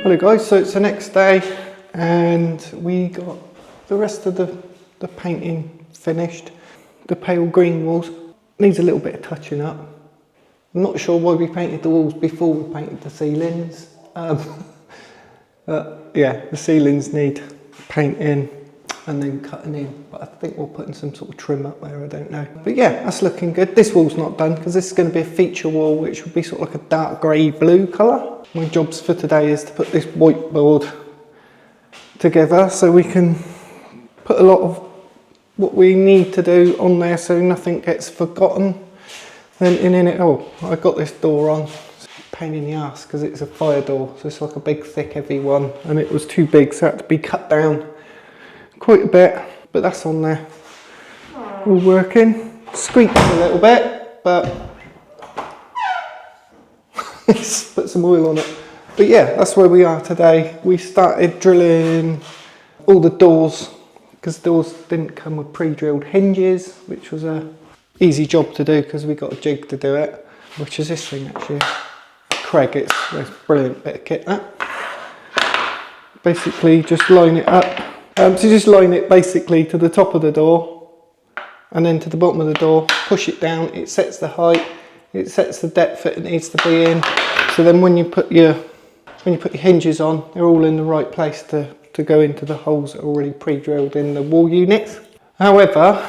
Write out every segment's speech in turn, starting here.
Hello guys, so it's the next day and we got the rest of the painting finished. The pale green walls needs a little bit of touching up. I'm not sure why we painted the walls before we painted the ceilings. But yeah, the ceilings need painting and then cutting in, but I think we'll put in some sort of trim up there, I don't know. But yeah, that's looking good. This wall's not done because this is going to be a feature wall which will be sort of like a dark grey blue colour. My jobs for today is to put this whiteboard together so we can put a lot of what we need to do on there so nothing gets forgotten. Then in it, oh, I got this door on. It's a pain in the ass because it's a fire door, so it's like a big thick heavy one and it was too big so it had to be cut down quite a bit, but that's on there. All working. Squeaks a little bit, but let's put some oil on it. But yeah, that's where we are today. We started drilling all the doors because the doors didn't come with pre-drilled hinges, which was a easy job to do because we got a jig to do it, which is this thing actually. Craig, it's a brilliant bit of kit that. Basically just line it up. So just line it basically to the top of the door and then to the bottom of the door, push it down, it sets the height, it sets the depth that it needs to be in. So then when you put your hinges on, they're all in the right place to go into the holes that are already pre-drilled in the wall units. However,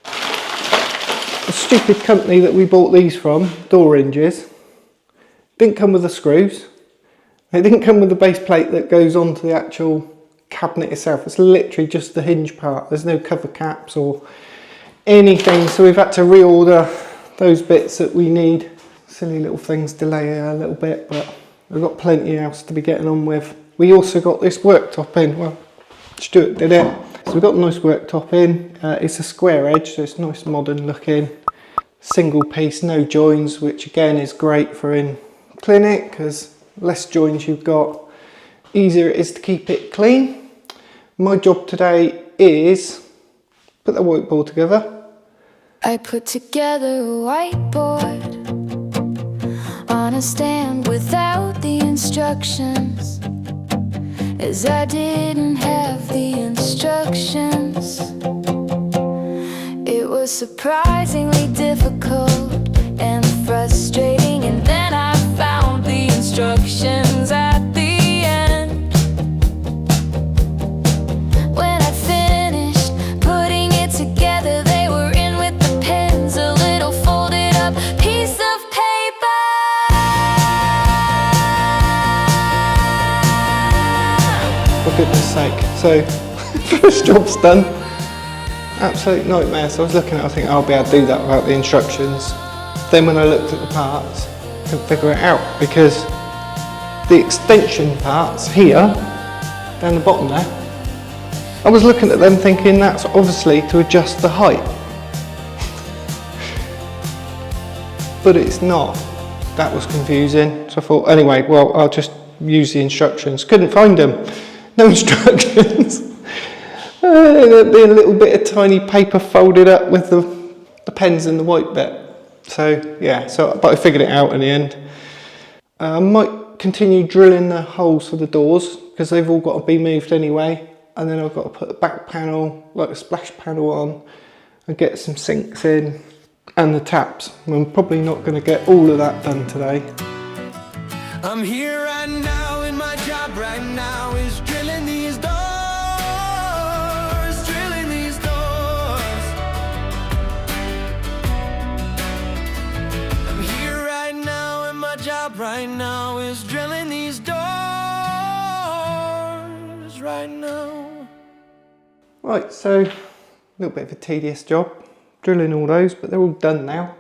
the stupid company that we bought these from, door hinges, didn't come with the screws. They didn't come with the base plate that goes onto the actual cabinet itself. It's literally just the hinge part. There's no cover caps or anything, so we've had to reorder those bits that we need. Silly little things delay a little bit, but we've got plenty else to be getting on with. We also got this worktop in. Well, Stuart did it. So we've got a nice worktop in. It's a square edge, so it's nice modern looking. Single piece, no joins, which again is great for in clinic because less joins you've got, easier it is to keep it clean. My job today is put the whiteboard together. I put together a whiteboard on a stand without the instructions, as I didn't have the instructions. It was surprisingly difficult and frustrating, and then I found the instructions at the end. When I finished putting it together, they were in with the pens, a little folded up piece of paper. For goodness sake. So, this job's done. Absolute nightmare. So I was looking at it, I think I'll be able to do that without the instructions. Then when I looked at the parts, I couldn't figure it out because the extension parts here, down the bottom there, I was looking at them thinking that's obviously to adjust the height. But it's not. That was confusing. So I thought, anyway, well, I'll just use the instructions. Couldn't find them. No instructions. There'd be a little bit of tiny paper folded up with the pens and the white bit. So yeah, but I figured it out in the end. I might continue drilling the holes for the doors because they've all got to be moved anyway. And then I've got to put a back panel, like a splash panel on, and get some sinks in and the taps. I'm probably not going to get all of that done today. I'm here right now, and my job right now is drilling these doors, drilling these doors. I'm here right now, and my job right now is drilling these doors right now. Right, so a little bit of a tedious job, drilling all those, but they're all done now.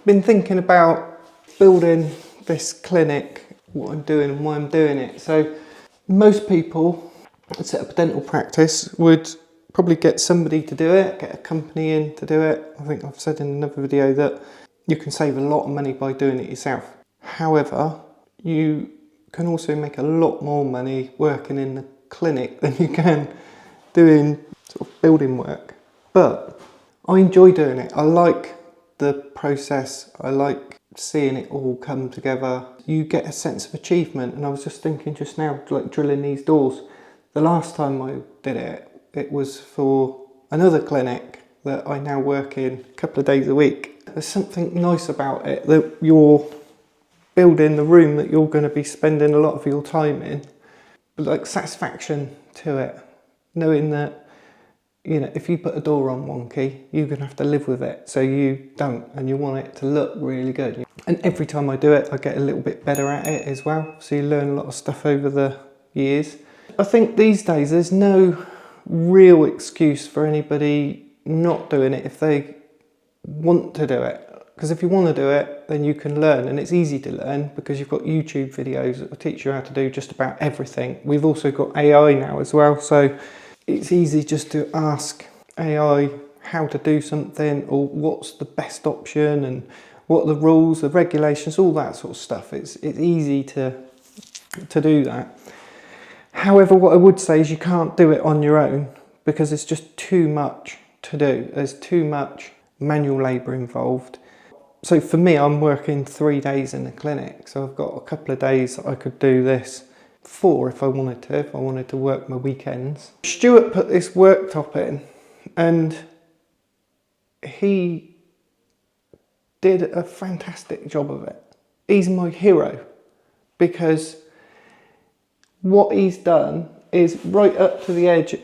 Been thinking about building this clinic, what I'm doing and why I'm doing it. So most people that set up a dental practice would probably get somebody to do it, get a company in to do it. I think I've said in another video that you can save a lot of money by doing it yourself. However, you can also make a lot more money working in the clinic than you can doing sort of building work. But I enjoy doing it. I like the process. I like seeing it all come together, you get a sense of achievement. And I was just thinking just now, like drilling these doors, the last time I did it, it was for another clinic that I now work in a couple of days a week. There's something nice about it, that you're building the room that you're going to be spending a lot of your time in, but like satisfaction to it, knowing that, you know, if you put a door on wonky, you're going to have to live with it, so you don't, and you want it to look really good. And every time I do it, I get a little bit better at it as well, so you learn a lot of stuff over the years. I think these days there's no real excuse for anybody not doing it if they want to do it. Because if you want to do it, then you can learn, and it's easy to learn because you've got YouTube videos that will teach you how to do just about everything. We've also got AI now as well, so it's easy just to ask AI how to do something, or what's the best option, and what are the rules, the regulations, all that sort of stuff. It's easy to do that. However, what I would say is you can't do it on your own because it's just too much to do. There's too much manual labour involved. So for me, I'm working 3 days in the clinic, so I've got a couple of days that I could do this, 4 if I wanted to work my weekends. Stuart put this worktop in, and he did a fantastic job of it. He's my hero, because what he's done is right up to the edge.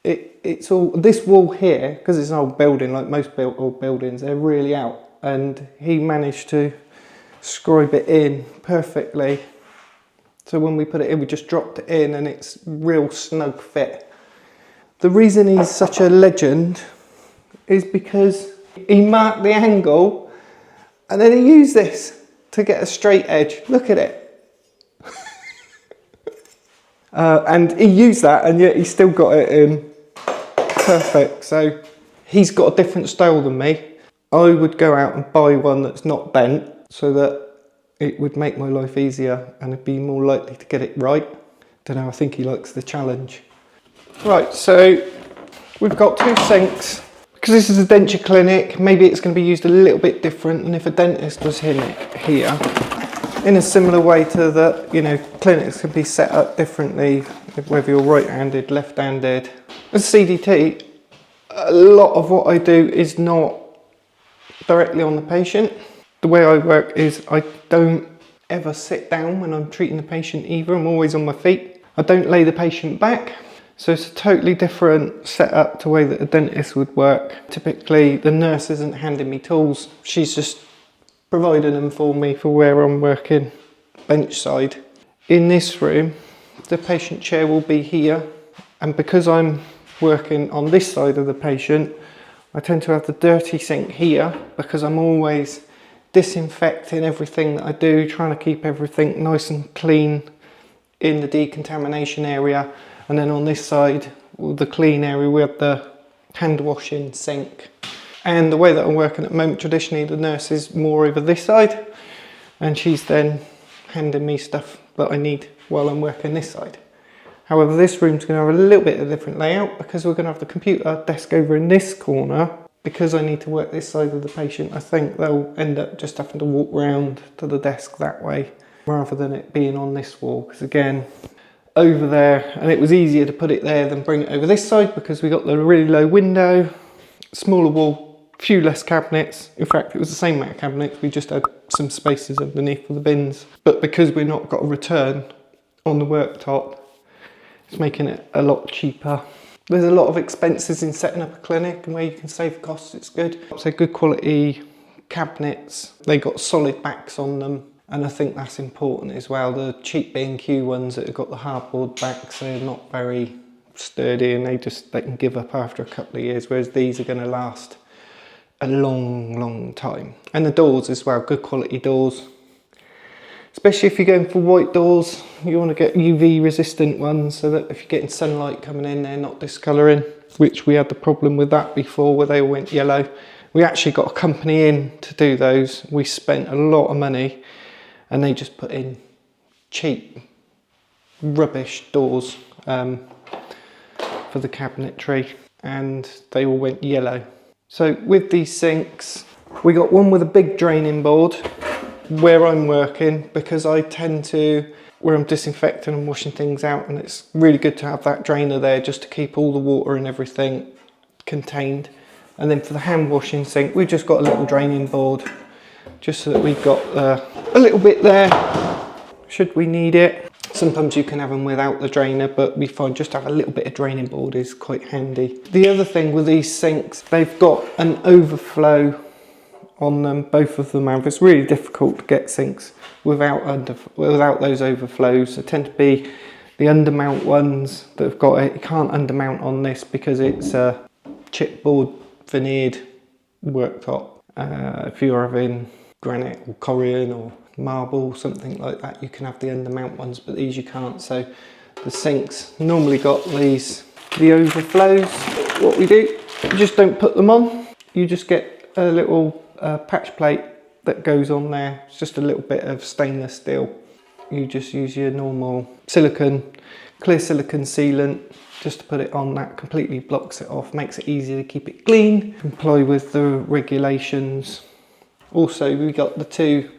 It's all, this wall here, because it's an old building, like most old buildings, they're really out. And he managed to scribe it in perfectly. So when we put it in, we just dropped it in, and it's real snug fit. The reason he's such a legend is because he marked the angle, and then he used this to get a straight edge. Look at it. And he used that, and yet he still got it in perfect. So he's got a different style than me. I would go out and buy one that's not bent, so that it would make my life easier and I'd be more likely to get it right. Don't know, I think he likes the challenge. Right, so we've got 2 sinks. Because this is a denture clinic, maybe it's going to be used a little bit different than if a dentist was in it here. In a similar way to the, you know, clinics can be set up differently, whether you're right-handed, left-handed. As CDT, a lot of what I do is not directly on the patient. The way I work is I don't ever sit down when I'm treating the patient either. I'm always on my feet. I don't lay the patient back. So it's a totally different setup to the way that a dentist would work. Typically, the nurse isn't handing me tools. She's just providing them for me for where I'm working, bench side. In this room, the patient chair will be here. And because I'm working on this side of the patient, I tend to have the dirty sink here because I'm always disinfecting everything that I do, trying to keep everything nice and clean in the decontamination area. And then on this side, the clean area, we have the hand washing sink. And the way that I'm working at the moment, traditionally the nurse is more over this side, and she's then handing me stuff that I need while I'm working this side. However, this room's going to have a little bit of a different layout because we're going to have the computer desk over in this corner. Because I need to work this side of the patient, I think they'll end up just having to walk round to the desk that way rather than it being on this wall. Because again, over there, and it was easier to put it there than bring it over this side because we got the really low window, smaller wall, few less cabinets. In fact, it was the same amount of cabinets, we just had some spaces underneath for the bins. But because we've not got a return on the worktop, it's making it a lot cheaper. There's a lot of expenses in setting up a clinic, and where you can save costs, it's good. So good quality cabinets, they got solid backs on them, and I think that's important as well. The cheap B&Q ones that have got the hardboard backs, they're not very sturdy, and they can give up after a couple of years, whereas these are going to last a long time. And the doors as well, good quality doors. Especially if you're going for white doors, you want to get UV resistant ones so that if you're getting sunlight coming in, they're not discolouring, which we had the problem with that before where they all went yellow. We actually got a company in to do those. We spent a lot of money and they just put in cheap, rubbish doors for the cabinetry, and they all went yellow. So with these sinks, we got one with a big draining board where I'm working, because I tend to, where I'm disinfecting and washing things out, and it's really good to have that drainer there just to keep all the water and everything contained. And then for the hand washing sink, we've just got a little draining board just so that we've got a little bit there should we need it. Sometimes you can have them without the drainer, but we find just to have a little bit of draining board is quite handy. The other thing with these sinks, they've got an overflow on them, both of them have. It's really difficult to get sinks without those overflows. They tend to be the undermount ones that have got it. You can't undermount on this because it's a chipboard veneered worktop. If you're having granite or corian or marble, something like that, you can have the undermount ones, but these you can't. So the sinks normally got the overflows. What we do, you just don't put them on, you just get a little patch plate that goes on there. It's just a little bit of stainless steel. You just use your normal clear silicone sealant just to put it on. That completely blocks it off, makes it easier to keep it clean, comply with the regulations. Also, we got the 2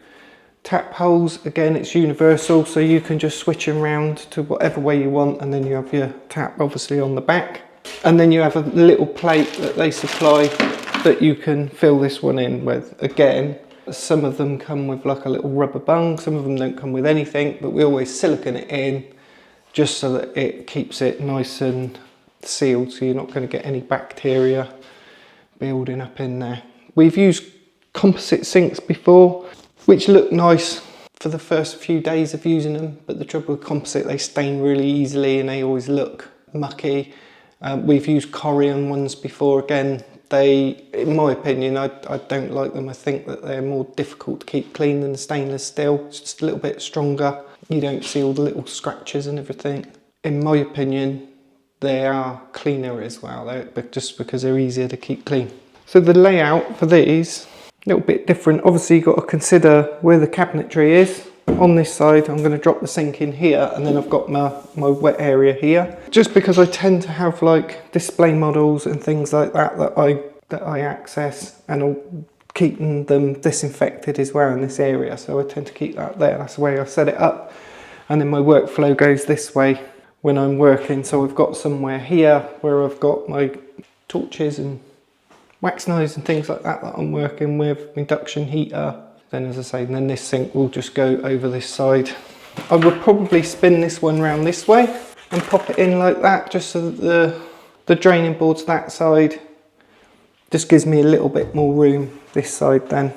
tap holes. Again, it's universal, so you can just switch them around to whatever way you want, and then you have your tap obviously on the back, and then you have a little plate that they supply that you can fill this one in with. Again, some of them come with like a little rubber bung, some of them don't come with anything, but we always silicone it in just so that it keeps it nice and sealed, so you're not going to get any bacteria building up in there. We've used composite sinks before, which look nice for the first few days of using them, but the trouble with composite, they stain really easily and they always look mucky. We've used corian ones before. Again, they, in my opinion, I don't like them. I think that they're more difficult to keep clean than the stainless steel. It's just a little bit stronger. You don't see all the little scratches and everything. In my opinion, they are cleaner as well, just because they're easier to keep clean. So the layout for these, a little bit different. Obviously you've got to consider where the cabinetry is. On this side, I'm going to drop the sink in here, and then I've got my wet area here. Just because I tend to have like display models and things like that that I access, and I'll keeping them disinfected as well in this area. So I tend to keep that there. That's the way I set it up. And then my workflow goes this way when I'm working. So I've got somewhere here where I've got my torches and wax knives and things like that I'm working with, induction heater. Then, as I say, then this sink will just go over this side. I would probably spin this one round this way and pop it in like that, just so that the draining board's that side. Just gives me a little bit more room this side then.